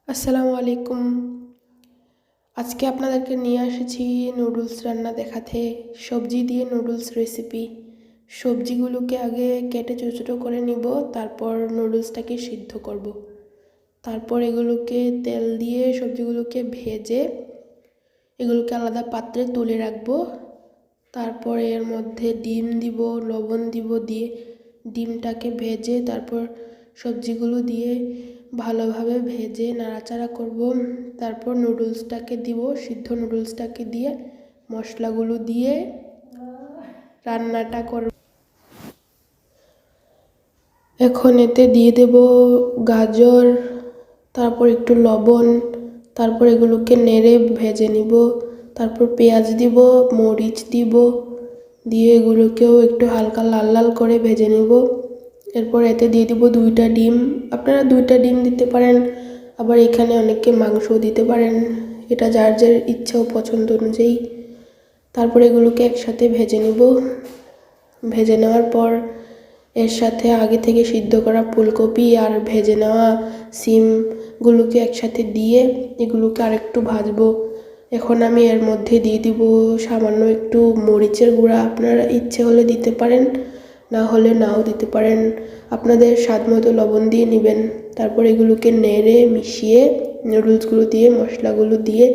আসসালামু আলাইকুম। আজকে আপনাদেরকে নিয়ে এসেছি নুডলস রান্না দেখাতে। সবজি দিয়ে নুডলস রেসিপি। সবজিগুলোকে আগে কেটে ছোটো ছোটো করে নিব, তারপর নুডলসটাকে সিদ্ধ করব। তারপর এগুলোকে তেল দিয়ে সবজিগুলোকে ভেজে এগুলোকে আলাদা পাত্রে তুলে রাখবো। তারপর এর মধ্যে ডিম দিব, লবণ দিব, দিয়ে ডিমটাকে ভেজে তারপর সবজিগুলো দিয়ে ভালোভাবে ভেজে নাড়াচাড়া করব। তারপর নুডলসটাকে দিব, সিদ্ধ নুডলসটাকে দিয়ে মশলাগুলো দিয়ে রান্নাটা করব। এখন এতে দিয়ে দেব গাজর, তারপর একটু লবণ, তারপর এগুলোকে নেড়ে ভেজে নিব। তারপর পেঁয়াজ দিব, মরিচ দিব, দিয়ে এগুলোকেও একটু হালকা লাল লাল করে ভেজে নিব। এরপর এতে দিয়ে দিব 2টা ডিম। আপনারা 2টা ডিম দিতে পারেন, আবার এখানে অনেকে মাংসও দিতে পারেন, এটা যার যার ইচ্ছা ও পছন্দ অনুযায়ী। তারপর এগুলোকে একসাথে ভেজে নিব। ভেজে নেওয়ার পর এর সাথে আগে থেকে সিদ্ধ করা ফুলকপি আর ভেজে নেওয়া সিমগুলোকে একসাথে দিয়ে এগুলোকে আরেকটু ভাজবো। এখন আমি এর মধ্যে দিয়ে দিব সামান্য একটু মরিচের গুঁড়া। আপনারা ইচ্ছে হলে দিতে পারেন, না হলে নাও দিতে পারেন, আপনাদের স্বাদ মতো লবণ দিয়ে নেবেন। তারপর এগুলোকে নেড়ে মিশিয়ে নুডলসগুলো দিয়ে মশলাগুলো দিয়ে